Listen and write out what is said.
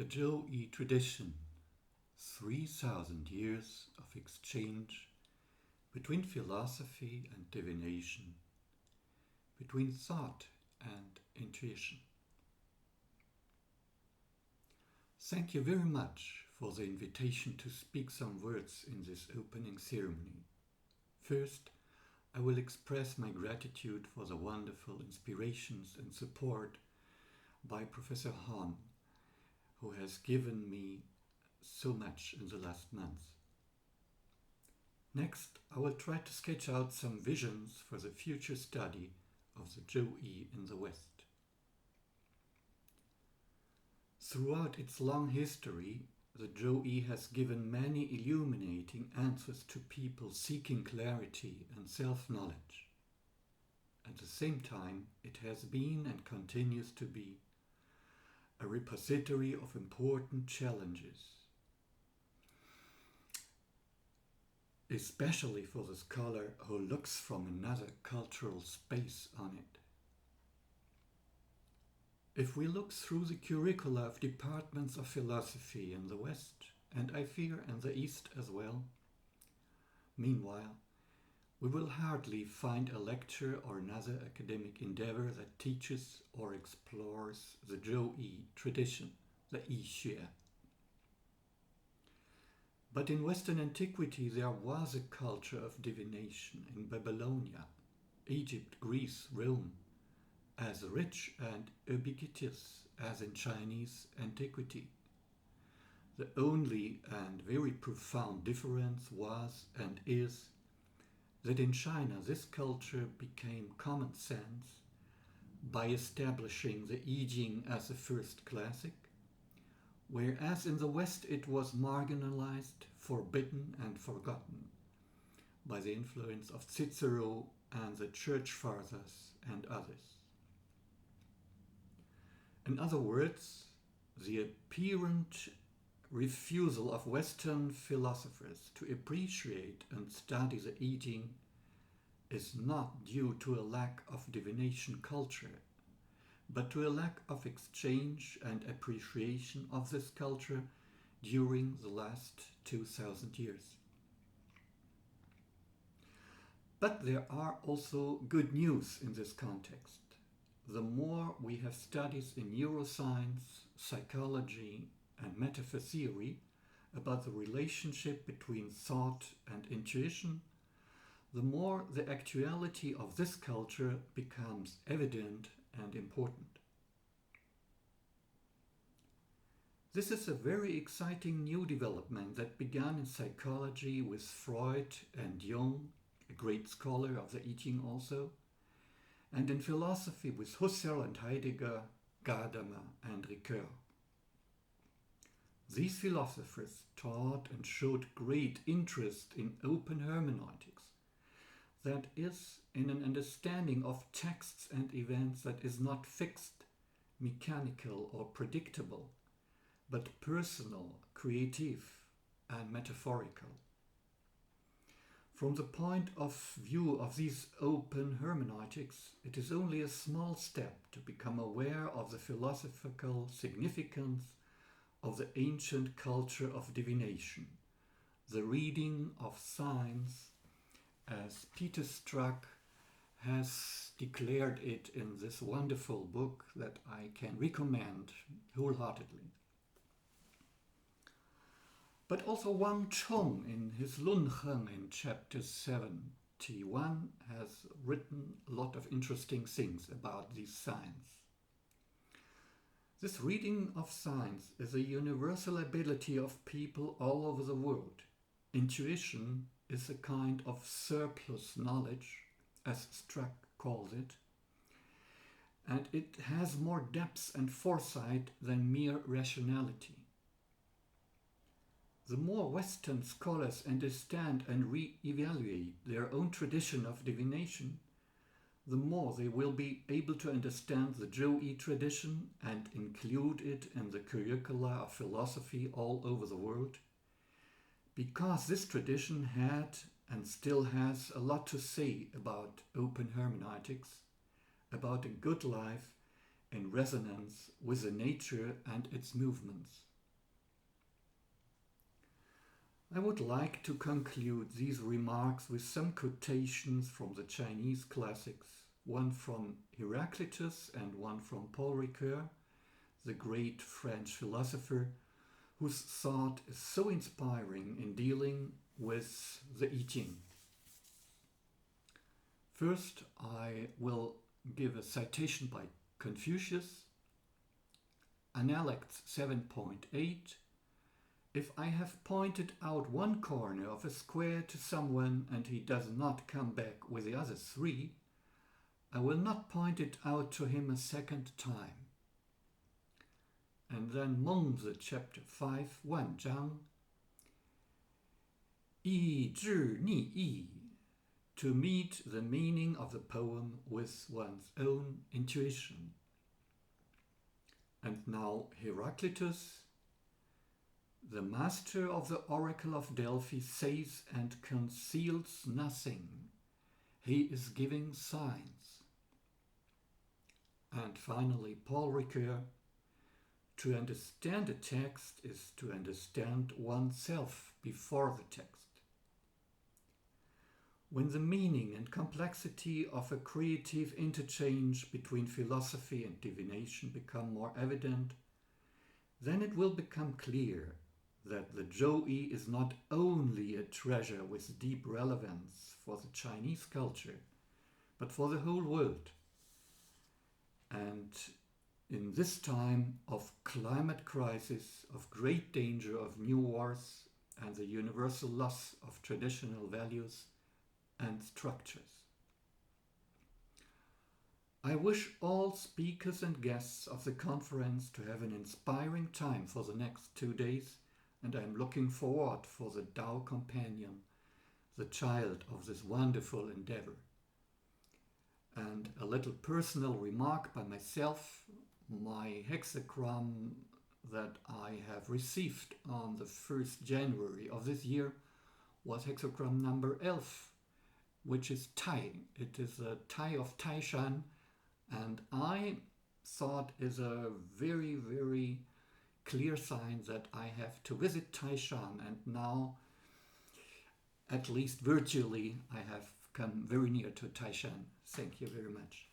The Zhou-Yi tradition, 3,000 years of exchange between philosophy and divination, between thought and intuition. Thank you very much for the invitation to speak some words in this opening ceremony. First, I will express my gratitude for the wonderful inspirations and support by Professor Han, who has given me so much in the last months. Next, I will try to sketch out some visions for the future study of the Zhou-Yi in the West. Throughout its long history, the Zhou-Yi has given many illuminating answers to people seeking clarity and self-knowledge. At the same time, it has been and continues to be a repository of important challenges, especially for the scholar who looks from another cultural space on it. If we look through the curricula of departments of philosophy in the West, and I fear in the East as well, meanwhile, we will hardly find a lecture or another academic endeavor that teaches or explores the Zhou-Yi tradition, the Yi-Xue. But in Western antiquity there was a culture of divination in Babylonia, Egypt, Greece, Rome, as rich and ubiquitous as in Chinese antiquity. The only and very profound difference was and is that in China this culture became common sense by establishing the I Ching as the first classic, whereas in the West it was marginalized, forbidden and forgotten by the influence of Cicero and the Church Fathers and others. In other words, the apparent refusal of Western philosophers to appreciate and study the I Ching is not due to a lack of divination culture, but to a lack of exchange and appreciation of this culture during the last 2,000 years. But there are also good news in this context. The more we have studies in neuroscience, psychology, and metaphysiology about the relationship between thought and intuition, the more the actuality of this culture becomes evident and important. This is a very exciting new development that began in psychology with Freud and Jung, a great scholar of the I Ching also, and in philosophy with Husserl and Heidegger, Gadamer and Ricoeur. These philosophers taught and showed great interest in open hermeneutics, that is, in an understanding of texts and events that is not fixed, mechanical or predictable, but personal, creative and metaphorical. From the point of view of these open hermeneutics, it is only a small step to become aware of the philosophical significance of the ancient culture of divination, the reading of signs, as Peter Struck has declared it in this wonderful book that I can recommend wholeheartedly. But also Wang Chong in his Lun Heng in chapter 71 has written a lot of interesting things about these signs. This reading of signs is a universal ability of people all over the world. Intuition is a kind of surplus knowledge, as Struck calls it, and it has more depth and foresight than mere rationality. The more Western scholars understand and re-evaluate their own tradition of divination, the more they will be able to understand the Zhou-Yi tradition and include it in the curricula of philosophy all over the world, because this tradition had and still has a lot to say about open hermeneutics, about a good life, in resonance with the nature and its movements. I would like to conclude these remarks with some quotations from the Chinese classics, one from Heraclitus and one from Paul Ricoeur, the great French philosopher, whose thought is so inspiring in dealing with the I Ching. First, I will give a citation by Confucius, Analects 7.8. If I have pointed out one corner of a square to someone and he does not come back with the other three, I will not point it out to him a second time. And then Mengzi chapter 5, 1章, 意志逆意, to meet the meaning of the poem with one's own intuition. And now Heraclitus, the master of the oracle of Delphi, says and conceals nothing. He is giving signs. And finally, Paul Ricoeur, to understand a text is to understand oneself before the text. When the meaning and complexity of a creative interchange between philosophy and divination become more evident, then it will become clear that the Zhou-Yi is not only a treasure with deep relevance for the Chinese culture, but for the whole world. And in this time of climate crisis, of great danger of new wars, and the universal loss of traditional values and structures. I wish all speakers and guests of the conference to have an inspiring time for the next 2 days, and I am looking forward for the Tao companion, the child of this wonderful endeavor. And a little personal remark by myself, my hexagram that I have received on the 1st January of this year was hexagram number 11, which is Tai. It is a Tai of Taishan, and I thought is a very, very clear sign that I have to visit Taishan, and now, at least virtually, I have come very near to Taishan. Thank you very much.